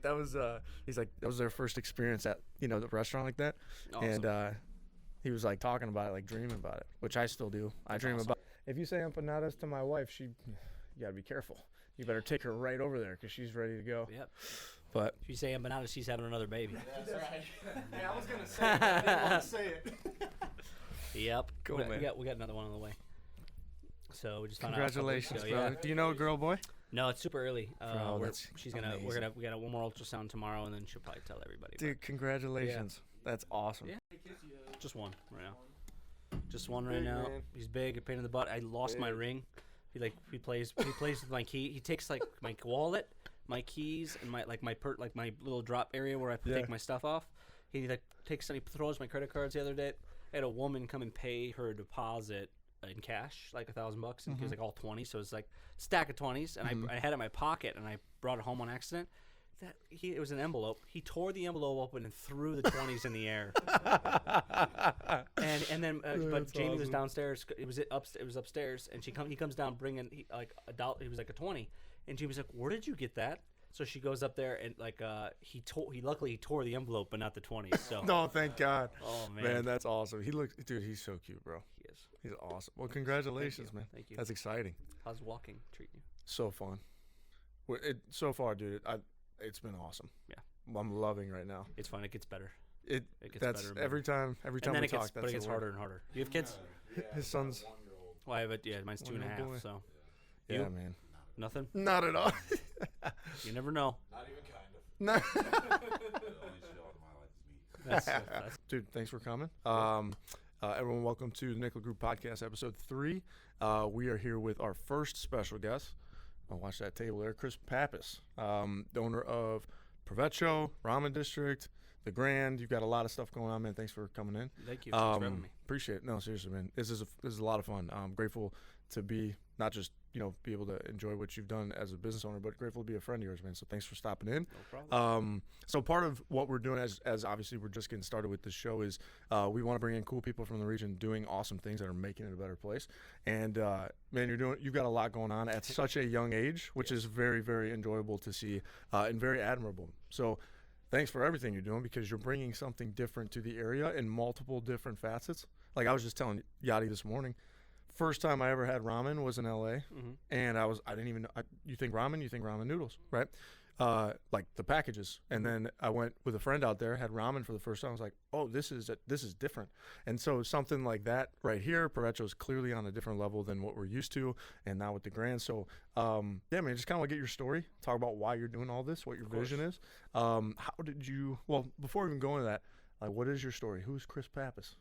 that was he's like, that was their first experience at, the restaurant like that. Awesome. And he was like talking about it, like dreaming about it, which I still do. I dream awesome. about. If you say empanadas to my wife, you gotta be careful. You better take her right over there because she's ready to go. Yep. But if you say empanadas, she's having another baby. That's right. Yeah, I was gonna say it. I didn't want to say it. Yep. Cool, man. We got another one on the way. So we just found congratulations, out a couple brother. weeks ago, Do you know a girl, boy? No, it's super early. Bro, We got one more ultrasound tomorrow, and then she'll probably tell everybody. Dude, congratulations. Yeah. That's awesome. Yeah. Just one right now. Just one right now. Man. He's big, a pain in the butt. I lost my ring. He plays with my key. He takes like my wallet, my keys, and my my little drop area where I take my stuff off. He he throws my credit cards the other day. I had a woman come and pay her deposit in cash, like $1,000, and he was like all 20, so it's like a stack of 20s, and I had it in my pocket, and I brought it home on accident. It was an envelope. He tore the envelope open and threw the 20s in the air. and then, but Jamie was downstairs. It was upstairs, and he comes down bringing like a dollar. He was like a 20, and Jamie's like, "Where did you get that?" So she goes up there and he luckily tore the envelope, but not the 20s. So no, thank God. Oh man, that's awesome. Dude, he's so cute, bro. He is. He's awesome. Well, congratulations, man. Thank you. That's exciting. How's walking treating you? So fun. So far, dude. It's been awesome. Yeah, I'm loving right now. It's fun. It gets better. It gets better. Every time we talk, but it gets harder and harder. You have kids? His son's. Well, I have it. Yeah, mine's 2.5. So. Yeah, man. Nothing. Not at all. You never know. Not even kind of. No. Dude, thanks for coming. Everyone, welcome to the Nickla Group Podcast, episode 3. We are here with our first special guest. I'll watch that table there. Chris Pappas, the owner of Provecho, Ramen District, The Grand. You've got a lot of stuff going on, man. Thanks for coming in. Thank you. Thanks for having me. Appreciate it. No, seriously, man. This is a lot of fun. I'm grateful to be not just be able to enjoy what you've done as a business owner, but grateful to be a friend of yours, man. So thanks for stopping in. No problem. So part of what we're doing, as obviously we're just getting started with this show, is we want to bring in cool people from the region doing awesome things that are making it a better place. And man, you've got a lot going on at such a young age, which is very, very enjoyable to see and very admirable. So thanks for everything you're doing, because you're bringing something different to the area in multiple different facets. Like I was just telling Yadi this morning, first time I ever had ramen was in LA, and I didn't even know. You think ramen noodles, right? Like the packages. And then I went with a friend out there, had ramen for the first time. I was like, oh, this is different. And so something like that right here, Provecho is clearly on a different level than what we're used to, and now with the Grand. So yeah, man, just kind of want to get your story, talk about why you're doing all this, what your vision is. How did you? Well, before we even go into that, like, what is your story? Who's Chris Pappas?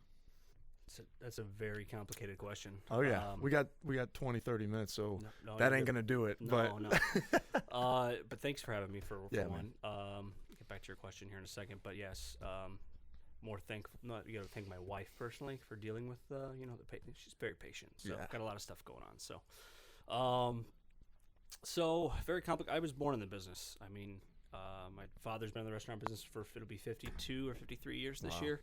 That's a very complicated question. Oh yeah, we got 20, 30 minutes, so that ain't gonna do it. No. But thanks for having me for one. Get back to your question here in a second, but yes, more thankful. You got to thank my wife personally for dealing with the she's very patient. So got a lot of stuff going on. So very complicated. I was born in the business. I mean, my father's been in the restaurant business it'll be 52 or 53 years this year.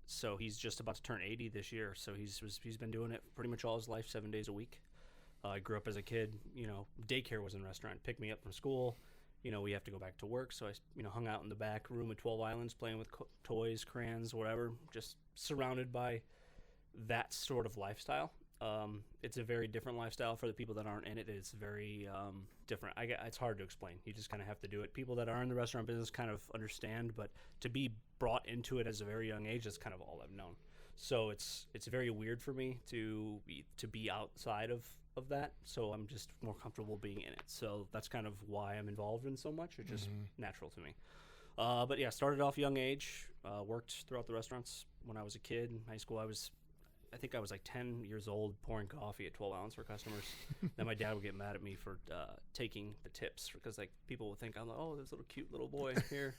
So he's just about to turn 80 this year. So he's been doing it pretty much all his life, 7 days a week. I grew up as a kid. Daycare was in the restaurant. Picked me up from school. We have to go back to work. So I hung out in the back room at 12 Islands playing with toys, crayons, whatever. Just surrounded by that sort of lifestyle. It's a very different lifestyle for the people that aren't in it. It's very different. It's hard to explain. You just kind of have to do it. People that are in the restaurant business kind of understand, but to be brought into it as a very young age, that's kind of all I've known. So it's very weird for me to be outside of that. So I'm just more comfortable being in it. So that's kind of why I'm involved in so much. It's just natural to me. But yeah, started off young age. Worked throughout the restaurants when I was a kid. In high school, I think I was like 10 years old, pouring coffee at 12 ounce for customers. Then my dad would get mad at me for taking the tips, because like people would think I'm like, oh, this little cute little boy here.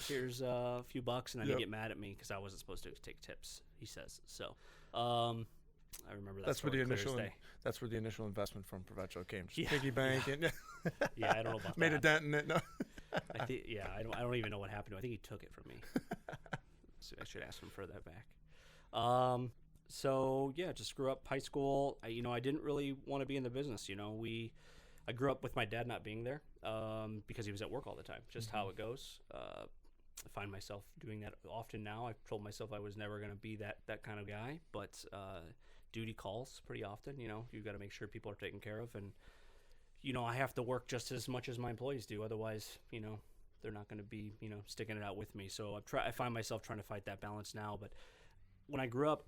Here's a few bucks, and then he'd get mad at me because I wasn't supposed to take tips. He says so. I remember that. That's where the initial investment from Provecho came. Just piggy bank. And yeah, I don't know about made that. a dent in it. No. I don't even know what happened to him. I think he took it from me. So I should ask him for that back. So yeah, just grew up high school. I didn't really want to be in the business. I grew up with my dad not being there because he was at work all the time. Just how it goes. I find myself doing that often now. I've told myself I was never going to be that kind of guy, but duty calls pretty often. You know, you've got to make sure people are taken care of, and you know, I have to work just as much as my employees do. Otherwise, you know, they're not going to be, you know, sticking it out with me. So I find myself trying to fight that balance now. But when I grew up,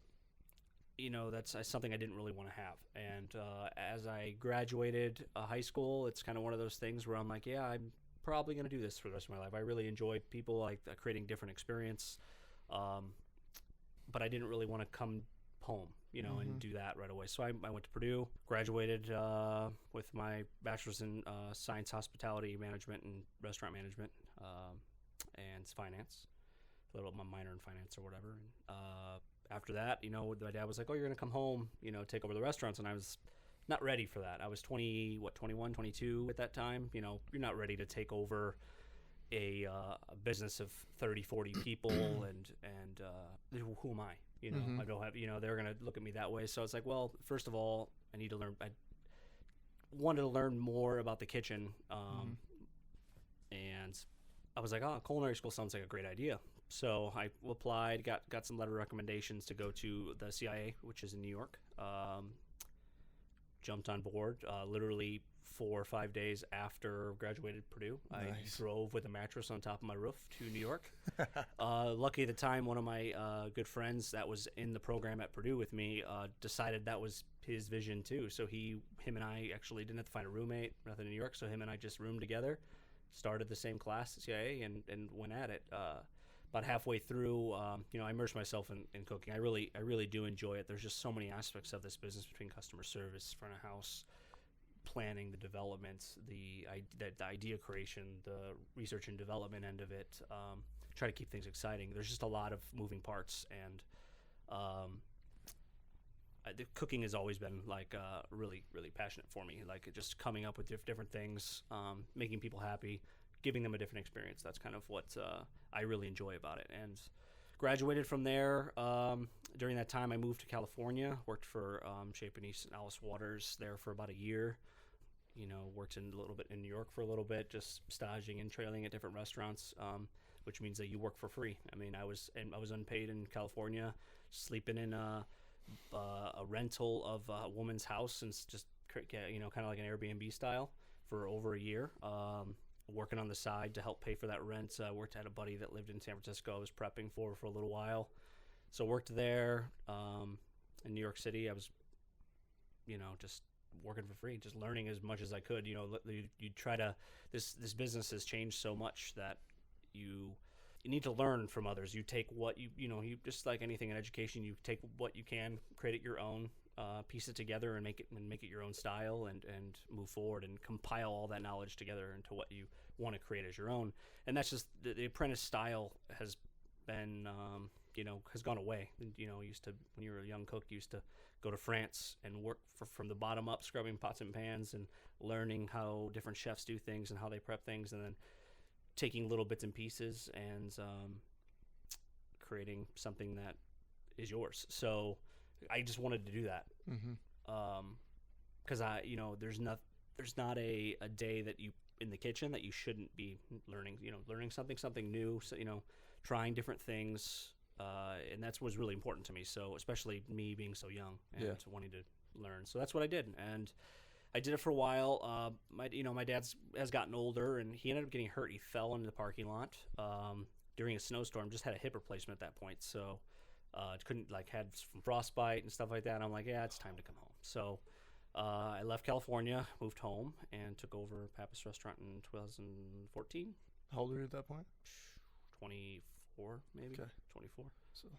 you know, that's something I didn't really want to have. And as I graduated high school, it's kind of one of those things where I'm like, yeah, I'm probably going to do this for the rest of my life. I really enjoy people, like creating different experience. But I didn't really want to come home, you know, and do that right away. So I went to Purdue, graduated with my bachelor's in science, hospitality management, and restaurant management, and finance. A little my minor in finance or whatever. And, after that, you know, my dad was like, oh, you're going to come home, you know, take over the restaurants. And I was not ready for that. I was 21, 22 at that time. You know, you're not ready to take over a business of 30, 40 people and who am I? You know, I don't have, you know, they're going to look at me that way. So it's like, well, first of all, I need to learn. I wanted to learn more about the kitchen. And I was like, oh, culinary school sounds like a great idea. So I applied, got some letter recommendations to go to the CIA, which is in New York. Jumped on board literally 4 or 5 days after graduated Purdue. Nice. I drove with a mattress on top of my roof to New York. Lucky at the time, one of my good friends that was in the program at Purdue with me decided that was his vision too. So him and I actually didn't have to find a roommate, nothing in New York. So him and I just roomed together, started the same class at CIA, and went at it. About halfway through, you know, I immersed myself in cooking. I really do enjoy it. There's just so many aspects of this business between customer service, front of house, planning, the development, the idea creation, the research and development end of it. Try to keep things exciting. There's just a lot of moving parts, and the cooking has always been like really passionate for me. Like just coming up with different things, making people happy, giving them a different experience. That's kind of what I really enjoy about it. And graduated from there. During that time, I moved to California, worked for Shape and East and Alice Waters there for about a year. You know, worked a little bit in New York for a little bit, just staging and trailing at different restaurants, which means that you work for free. I mean, I was unpaid in California, sleeping in a rental of a woman's house, and just, you know, kind of like an Airbnb style for over a year. Working on the side to help pay for that rent. Worked at a buddy that lived in San Francisco. I was prepping for a little while. So worked there in New York City. I was, you know, just working for free, just learning as much as I could. You know, you try to, this business has changed so much that you need to learn from others. You take what you just like anything in education, you take what you can, create it your own, piece it together and make it your own style, and move forward and compile all that knowledge together into what you want to create as your own. And that's just the apprentice style has been, you know, has gone away. You know, used to, when you were a young cook, you used to go to France and work from the bottom up, scrubbing pots and pans and learning how different chefs do things and how they prep things, and then taking little bits and pieces and creating something that is yours. So I just wanted to do that, because you know, there's not a day that you in the kitchen that you shouldn't be learning. You know, learning something new. So, you know, trying different things, and that's was really important to me. So especially me being so young and wanting to learn. So that's what I did, and I did it for a while. My dad's has gotten older, and he ended up getting hurt. He fell into the parking lot during a snowstorm. Just had a hip replacement at that point, so. Couldn't, had some frostbite and stuff like that. And I'm like, yeah, it's time to come home. So I left California, moved home, and took over Pappas restaurant in 2014. How old were you at that point? 24, maybe. Okay. 24.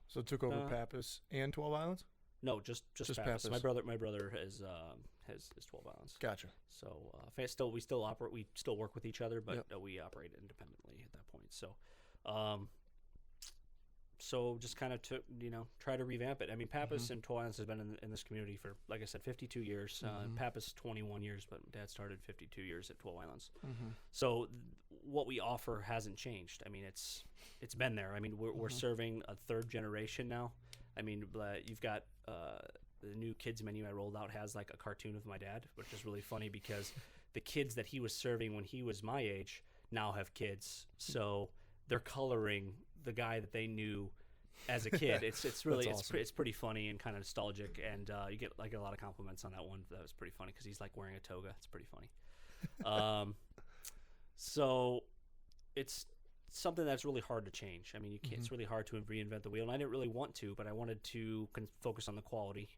So took over Pappas and 12 Islands? No, just Pappas. My brother has 12 Islands. Gotcha. So we still work with each other, but we operate independently at that point. So. So just kind of try to revamp it. I mean, Pappas and 12 Islands has been in this community for, like I said, 52 years. Pappas 21 years, but Dad started 52 years at 12 Islands. So what we offer hasn't changed. I mean, it's been there. I mean, we're serving a third generation now. I mean, you've got the new kids menu I rolled out has like a cartoon of my dad, which is really funny because the kids that he was serving when he was my age now have kids, so they're coloring the guy that they knew as a kid. It's really awesome. it's pretty funny and kind of nostalgic, and you get like a lot of compliments on that one. That was pretty funny because he's like wearing a toga. It's pretty funny. So it's something that's really hard to change. I mean, you can't, it's really hard to reinvent the wheel, and I didn't really want to, but I wanted to focus on the quality,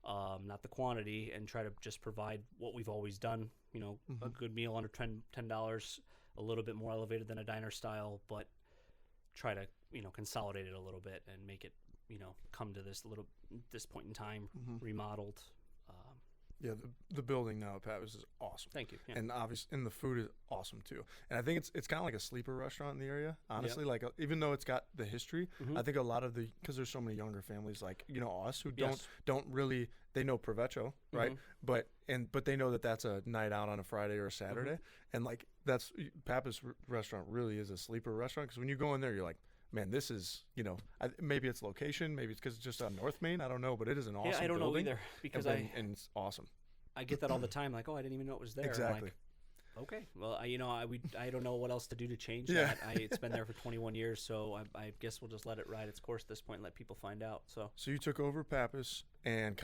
not the quantity, and try to just provide what we've always done. You know, a good meal under $10, a little bit more elevated than a diner style, but try to consolidate it a little bit and make it come to this point in time remodeled. Yeah, the building now at Pappas is awesome. Thank you. Yeah. And obviously, and the food is awesome too. And I think it's kind of like a sleeper restaurant in the area. Honestly, like even though it's got the history, I think a lot of because there's so many younger families like us who don't really, they know Provecho, right? But they know that that's a night out on a Friday or a Saturday, and like that's Pappas restaurant really is a sleeper restaurant because when you go in there, you're like, man, this is, maybe it's location, maybe it's because it's just on North Main, I don't know, but it is an awesome building. Yeah, I don't know either because and it's awesome. I get that all the time, like, oh, I didn't even know it was there. Exactly. Like, okay, well, I don't know what else to do to change that. It's been there for 21 years, so I guess we'll just let it ride its course at this point and let people find out. So you took over Pappas and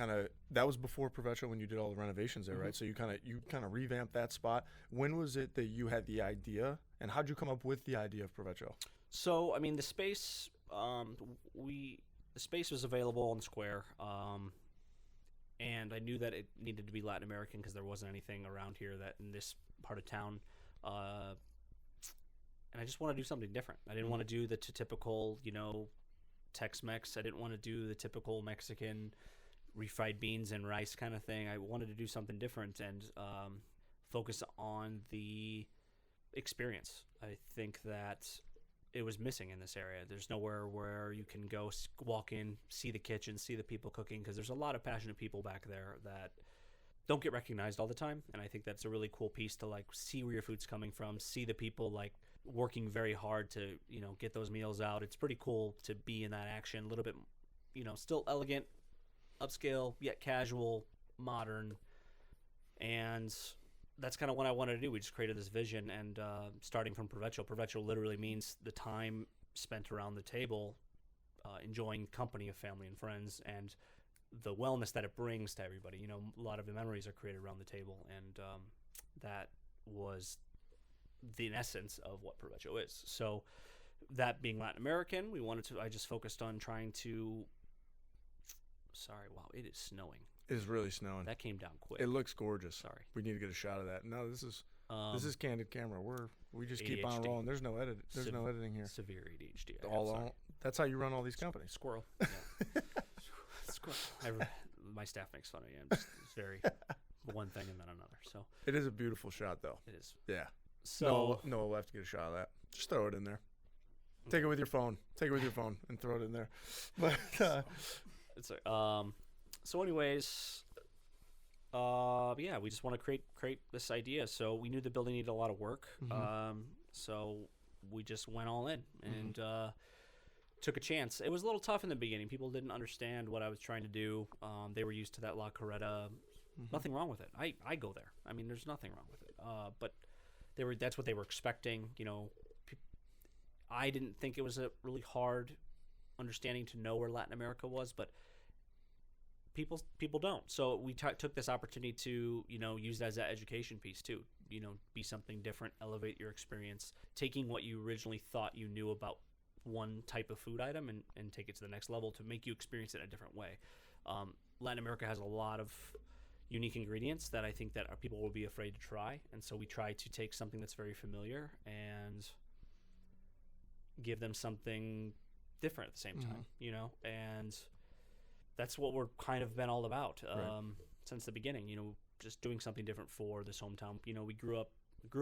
that was before Provecho when you did all the renovations there, right? So you kind of revamped that spot. When was it that you had the idea, and how'd you come up with the idea of Provecho? So, I mean, the space, the space was available on the square, and I knew that it needed to be Latin American because there wasn't anything around here that in this part of town, and I just want to do something different. I didn't want to do the typical, Tex-Mex. I didn't want to do the typical Mexican refried beans and rice kind of thing. I wanted to do something different and focus on the experience. I think that it was missing in this area. There's nowhere where you can go walk in, see the kitchen, see the people cooking, because there's a lot of passionate people back there that don't get recognized all the time. And I think that's a really cool piece to like see where your food's coming from, see the people like working very hard to, get those meals out. It's pretty cool to be in that action, a little bit, still elegant, upscale, yet casual, modern. And that's kind of what I wanted to do. We just created this vision, and starting from Provecho. Provecho literally means the time spent around the table, enjoying company of family and friends, and the wellness that it brings to everybody. A lot of the memories are created around the table, and that was the essence of what Provecho is. So that being Latin American, I just focused on trying to, wow, it is snowing. It is really snowing. That came down quick. It looks gorgeous. Sorry. We need to get a shot of that. No, this is candid camera. We just keep on ADHD. rolling. There's no edit. There's no editing here. Severe ADHD. That's how you run all these companies. Squirrel. Yeah. Squirrel. My staff makes fun of me. It's very one thing and then another. So it is a beautiful shot, though. It is. Yeah. So no, we'll have to get a shot of that. Just throw it in there. Take it with your phone. And throw it in there. But it's so anyways, we just want to create this idea. So we knew the building needed a lot of work. So we just went all in and took a chance. It was a little tough in the beginning. People didn't understand what I was trying to do. They were used to that La Carreta. Nothing wrong with it. I go there. I mean, there's nothing wrong with it. But that's what they were expecting. I didn't think it was a really hard understanding to know where Latin America was, but people don't. So we took this opportunity to use that as an education piece too. Be something different, elevate your experience, taking what you originally thought you knew about one type of food item and take it to the next level to make you experience it in a different way. Latin America has a lot of unique ingredients that I think that our people will be afraid to try, and so we try to take something that's very familiar and give them something different at the same time, and that's what we're kind of been all about since the beginning. Just doing something different for this hometown. We grew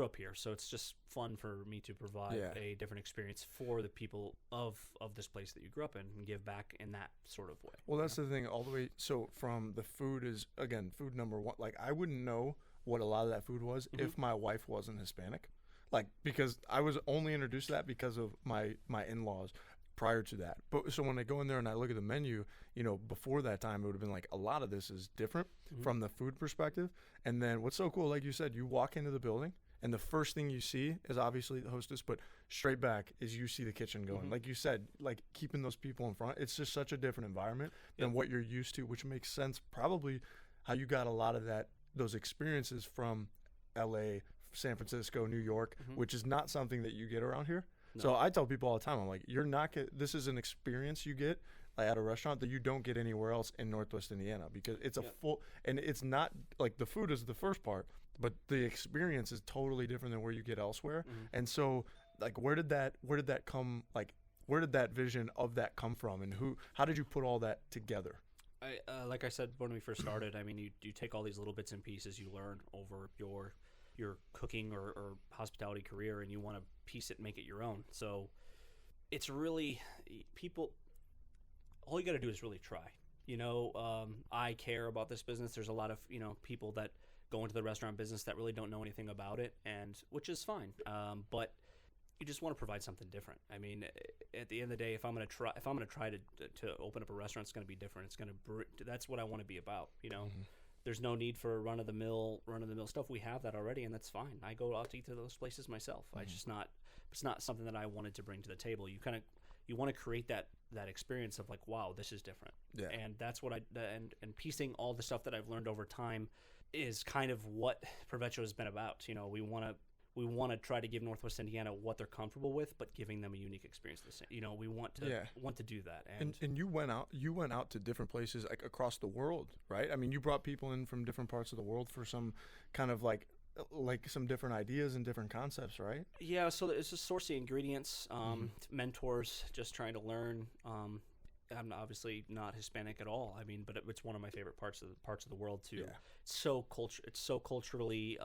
up here, so it's just fun for me to provide a different experience for the people of this place that you grew up in and give back in that sort of way. Well, that's the thing. All the way. So from the food is again food number one. Like I wouldn't know what a lot of that food was if my wife wasn't Hispanic. Like because I was only introduced to that because of my in-laws. prior to that. But so when I go in there and I look at the menu, you know, before that time, it would have been like a lot of this is different from the food perspective. And then what's so cool, like you said, you walk into the building and the first thing you see is obviously the hostess, but straight back is you see the kitchen going. Like you said, like keeping those people in front. It's just such a different environment than what you're used to, which makes sense probably how you got a lot of those experiences from LA, San Francisco, New York, which is not something that you get around here. No. So I tell people all the time, I'm like, this is an experience you get at a restaurant that you don't get anywhere else in Northwest Indiana, because it's a full, and it's not like the food is the first part, but the experience is totally different than where you get elsewhere. And so like, where did that come? Like, where did that vision of that come from, and how did you put all that together? Like I said when we first started, I mean, you take all these little bits and pieces you learn over your cooking or hospitality career, and you want to piece it and make it your own. So it's really all you got to do is really try. You know, I care about this business. There's a lot of, you know, people that go into the restaurant business that really don't know anything about it, and which is fine. But you just want to provide something different. I mean, at the end of the day, if I'm going to try to open up a restaurant, it's going to be different. It's going to that's what I want to be about. You know, there's no need for run of the mill stuff. We have that already, and that's fine. I go out to eat to those places myself. It's not something that I wanted to bring to the table. You want to create that experience of like, wow, this is different. Yeah. And that's what and piecing all the stuff that I've learned over time is kind of what Provecho has been about. You know, we want to try to give Northwest Indiana what they're comfortable with, but giving them a unique experience. You know, we want to do that. And you went out to different places, like across the world, right? I mean, you brought people in from different parts of the world for some kind of like some different ideas and different concepts, right? Yeah. So it's just sourcing ingredients, mentors, just trying to learn. I'm obviously not Hispanic at all. I mean, but it's one of my favorite parts of the world too. Yeah. It's so culturally.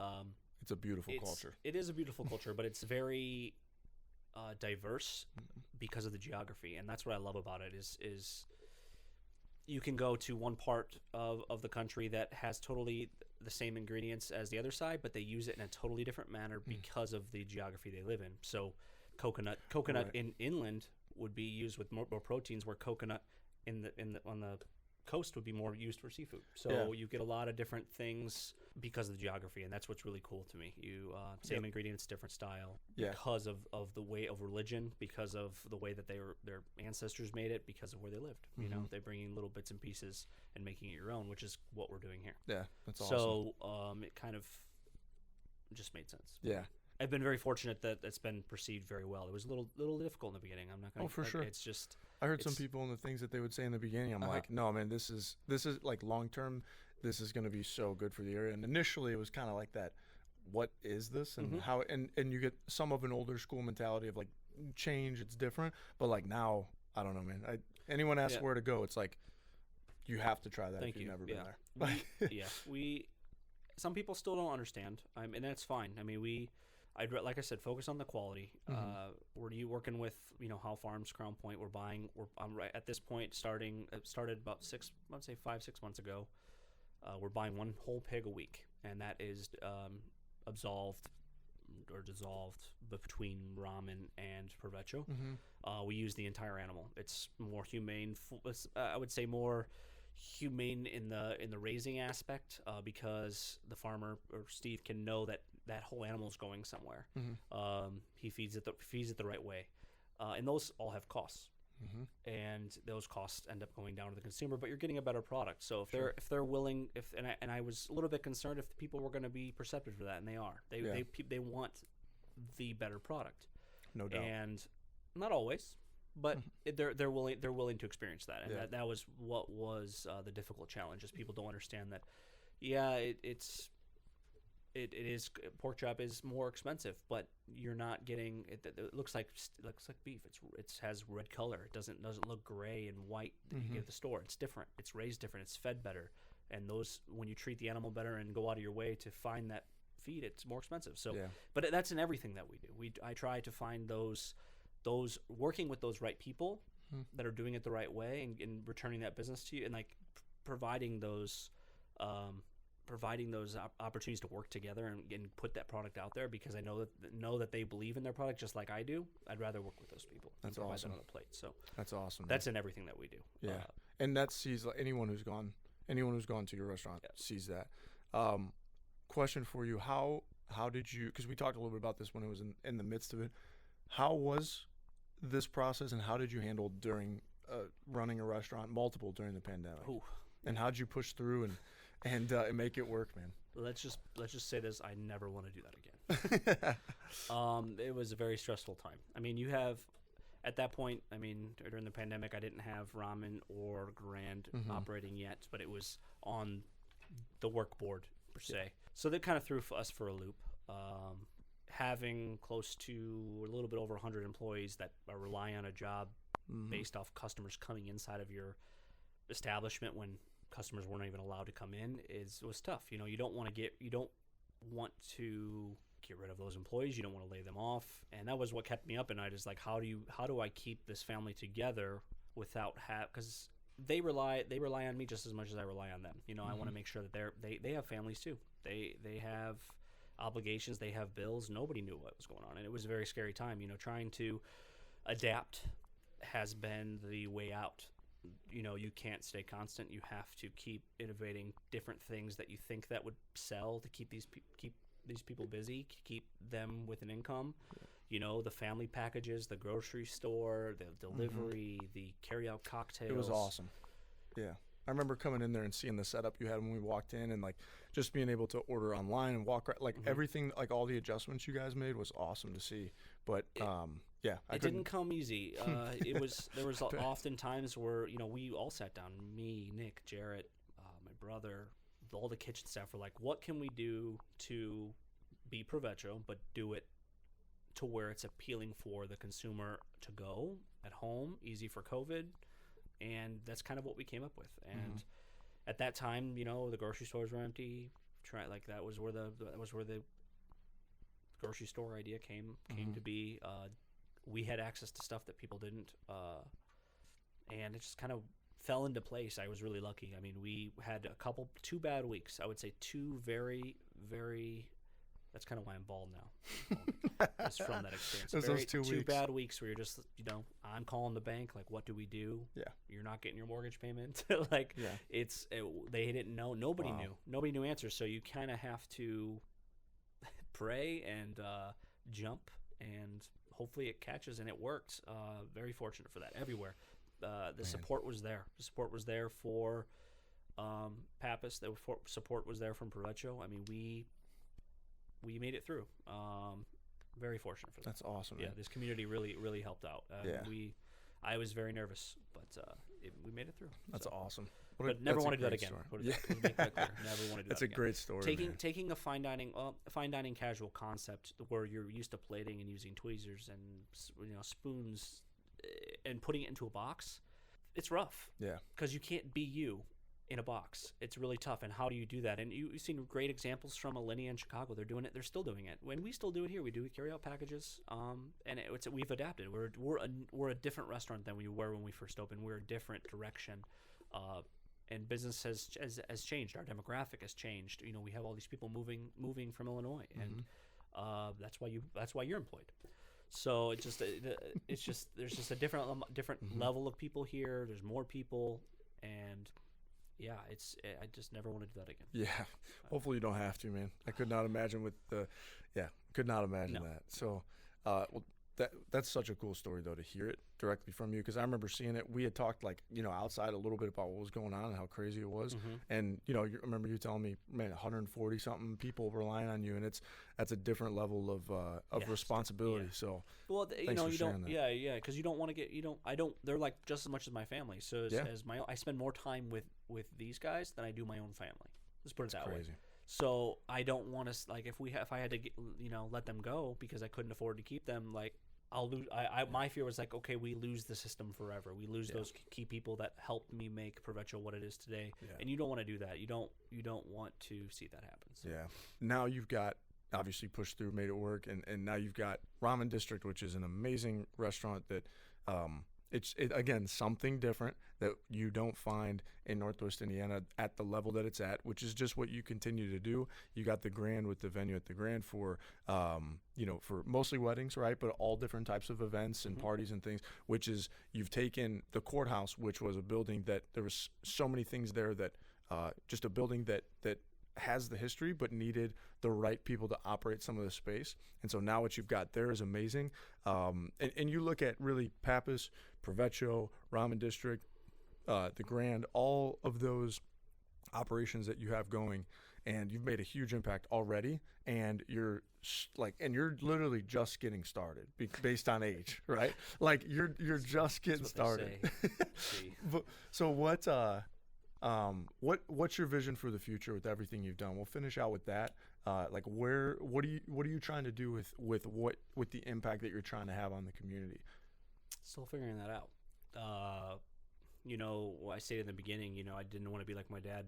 It's a beautiful culture. It is a beautiful culture, but it's very diverse because of the geography, and that's what I love about it. Is you can go to one part of the country that has totally the same ingredients as the other side, but they use it in a totally different manner because of the geography they live in. So, coconut right. in inland would be used with more proteins, where coconut on the coast would be more used for seafood. So you get a lot of different things because of the geography, and that's what's really cool to me. You same ingredients, different style, because of the way of religion, because of the way that their ancestors made it, because of where they lived. You know, they're bringing little bits and pieces and making it your own, which is what we're doing here. Yeah, that's awesome. So it kind of just made sense. Yeah. I've been very fortunate that it's been perceived very well. It was a little difficult in the beginning. I'm not going to. Oh, for sure. It's just. I heard some people and the things that they would say in the beginning. I'm like, no, man, this is like long term. This is going to be so good for the area. And initially, it was kind of like that. What is this, and how? And you get some of an older school mentality of like change. It's different, but like now, I don't know, man. Anyone asks where to go, it's like you have to try that if you've never been there. Some people still don't understand, and that's fine. I mean, like I said, focus on the quality. Were you working with, Hall Farms, Crown Point? I'm right at this point. Started about 5-6 months ago. We're buying one whole pig a week, and that is absolved or dissolved between ramen and Provecho. We use the entire animal. It's more humane. I would say more humane in the raising aspect, because the farmer or Steve can know that whole animal is going somewhere. He feeds it the right way, and those all have costs. And those costs end up going down to the consumer, but you're getting a better product. So if they're willing, and I was a little bit concerned if the people were going to be perceptive for that, and they are. They want the better product, no doubt, and not always. But they're willing to experience that, and that was what was the difficult challenge. Is people don't understand that. It is pork chop is more expensive, but you're not getting it. It looks like beef. It has red color. It doesn't look gray and white that you get at the store. It's different. It's raised different. It's fed better, and when you treat the animal better and go out of your way to find that feed, it's more expensive. So, but that's in everything that we do. I try to find those working with those right people that are doing it the right way and returning that business to you, and like providing those providing those opportunities to work together and put that product out there, because I know that they believe in their product just like I do. I'd rather work with those people. That's and provide awesome. that on the plate. So That's awesome. that's in everything that we do. Yeah, and that sees like, anyone who's gone to your restaurant sees that. Question for you: How did you? Because we talked a little bit about this when it was in the midst of it. How was this process, and how did you handle during running a restaurant, multiple during the pandemic? Ooh. And how did you push through and make it work, man? Let's just say this: I never want to do that again. It was a very stressful time. I mean, you have at that point. I mean, during the pandemic, I didn't have ramen or Grand operating yet, but it was on the work board per se. So that kind of threw us for a loop. Having close to a little bit over 100 employees that are relying on a job based off customers coming inside of your establishment when customers weren't even allowed to come in was tough. You know, you don't want to get rid of those employees. You don't want to lay them off. And that was what kept me up at night, is like, how do I keep this family together without because they rely on me just as much as I rely on them. You know, I want to make sure that they have families too. They have obligations, they have bills. Nobody knew what was going on, and it was a very scary time. You know, trying to adapt has been the way out. You know, you can't stay constant. You have to keep innovating different things that you think that would sell to keep these people busy, keep them with an income. You know, the family packages, the grocery store, the delivery, the carry-out cocktails. It was awesome. Yeah. I remember coming in there and seeing the setup you had when we walked in, and like just being able to order online and walk right, like everything, like all the adjustments you guys made was awesome to see. But it didn't come easy. There was often times where, you know, we all sat down, me, Nick, Jarrett, my brother, all the kitchen staff were like, what can we do to be Provecho, but do it to where it's appealing for the consumer to go at home, easy for COVID. And that's kind of what we came up with. And at that time, you know, the grocery stores were empty. That was where the grocery store idea came to be. We had access to stuff that people didn't, and it just kind of fell into place. I was really lucky. I mean, we had 2 bad weeks. I would say 2 very, very. That's kind of why I'm bald now. It's from that experience. Those 2 2 weeks. bad weeks where you're just, you know, I'm calling the bank. Like, what do we do? Yeah. You're not getting your mortgage payment. They didn't know. Nobody knew. Nobody knew answers. So you kind of have to pray and jump, and hopefully it catches, and it worked. Very fortunate for that. Everywhere, the support was there. The support was there for Pappas. The support was there from Provecho. I mean, we made it through. Very fortunate for that. That's awesome. Yeah, Man. this community really helped out. I was very nervous, but we made it through. That's awesome. But never want to do that again. Let's make that clear. Never want to do That's that a again. great story. Taking a fine dining casual concept where you're used to plating and using tweezers and, you know, spoons, and putting it into a box, it's rough. Yeah. Because you can't be you in a box. It's really tough. And how do you do that? And you've seen great examples from Alinea in Chicago. They're doing it. They're still doing it. When we still do it here, we do carry out packages. And we've adapted. We're a different restaurant than we were when we first opened. We're a different direction. And business has changed. Our demographic has changed. You know, we have all these people moving from Illinois, and that's why you're employed. So there's just a different level of people here. There's more people, and yeah, I just never want to do that again. Yeah, hopefully you don't have to, man. I could not imagine that. So, that's such a cool story though, to hear it directly from you, because I remember seeing it. We had talked, like, you know, outside a little bit about what was going on and how crazy it was, and you know, I remember you telling me, man, 140 something people relying on you, and that's a different level of responsibility. Yeah. So, well, you know, you don't, that. because you don't want to get, they're like just as much as my family. So as my, I spend more time with these guys than I do my own family. Let's put it that way. So I don't want to, like, if I had to, let them go because I couldn't afford to keep them, like, I'll lose. My fear was like, okay, we lose the system forever. We lose those key people that helped me make Provecho what it is today. Yeah. And you don't want to do that. You don't want to see that happen. So. Yeah. Now you've got, obviously pushed through, made it work, and now you've got Ramen District, which is an amazing restaurant that again, something different that you don't find in Northwest Indiana at the level that it's at, which is just what you continue to do. You got the Grand with the venue at the Grand for, for mostly weddings, right? But all different types of events and parties and things, which is you've taken the courthouse, which was a building that there was so many things there that just a building that has the history but needed the right people to operate some of the space. And so now what you've got there is amazing. And you look at really Pappas, Provecho, Ramen District, the Grand, all of those operations that you have going, and you've made a huge impact already, and you're literally just getting started based on age, right? Like you're just getting started. But, so what's your vision for the future with everything you've done? We'll finish out with that. What are you trying to do with the impact that you're trying to have on the community? Still figuring that out. I stated in the beginning, I didn't want to be like my dad,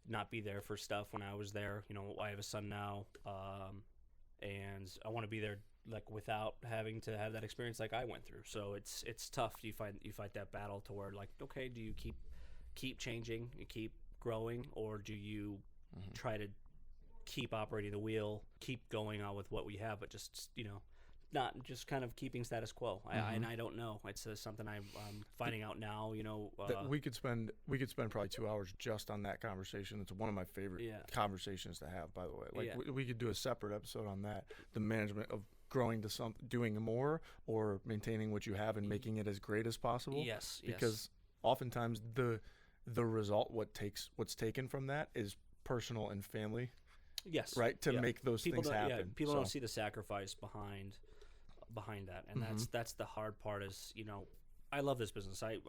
not be there for stuff when I was there. I have a son now, and I want to be there like without having to have that experience like I went through. So it's tough. You fight that battle to where like, okay, do you keep changing, you keep growing, or do you try to keep operating the wheel, keep going on with what we have, but just not just kind of keeping status quo. I don't know. It's something I'm finding out now. We could spend probably 2 hours just on that conversation. It's one of my favorite conversations to have, by the way. We could do a separate episode on that. The management of growing to doing more, or maintaining what you have and making it as great as possible. Yes. Because oftentimes the result, what's taken from that is personal and family. Yes. Right. To make those things happen. Yeah, people don't see the sacrifice behind that, and that's the hard part. Is I love this business. I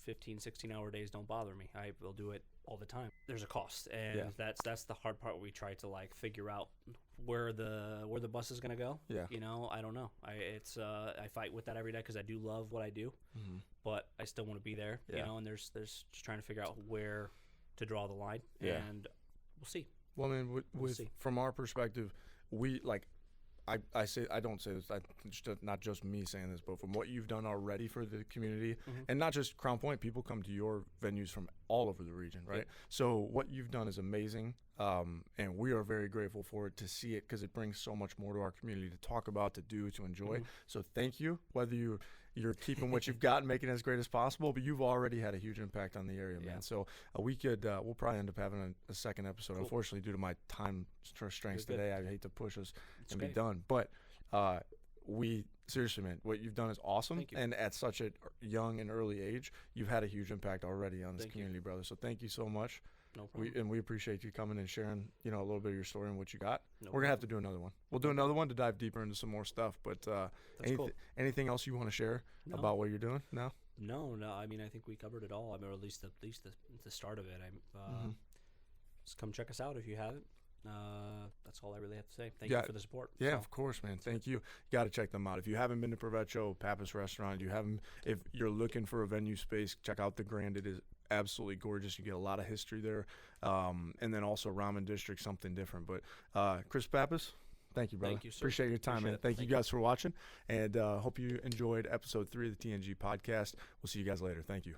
15, 16-hour days don't bother me. I will do it all the time. There's a cost, and that's the hard part. We try to like figure out where the bus is gonna go. Yeah. I don't know. I fight with that every day because I do love what I do, but I still want to be there. Yeah. And there's just trying to figure out where to draw the line, and we'll see. Well, I mean, from our perspective, we like. I don't say this, not just me saying this, but from what you've done already for the community, and not just Crown Point, people come to your venues from all over the region, right? Yeah. So what you've done is amazing, and we are very grateful for it, to see it, because it brings so much more to our community to talk about, to do, to enjoy. So thank you, whether you're keeping what you've got and making it as great as possible, but you've already had a huge impact on the area, man. So we'll probably end up having a second episode. Cool. Unfortunately, due to my time constraints today, I hate to push us and be done. But seriously, man, what you've done is awesome. And at such a young and early age, you've had a huge impact already on this community, brother. So thank you so much. No problem. We appreciate you coming and sharing, a little bit of your story and what you got. We're gonna have to do another one. We'll do another one to dive deeper into some more stuff. But cool. Anything else you want to share about what you're doing now? No. I mean, I think we covered it all. I mean, or at least the start of it. Just come check us out if you haven't. That's all I really have to say. Thank you for the support. Yeah, of course, man. Thank you. You got to check them out. If you haven't been to Provecho, Pappas Restaurant, if you're looking for a venue space, check out the Grand. It is absolutely gorgeous. You get a lot of history there. And then also Ramen District, something different. But Chris Pappas, thank you, brother. Thank you, sir. Appreciate your time, man. Thank you guys for watching. And hope you enjoyed episode 3 of the TNG podcast. We'll see you guys later. Thank you.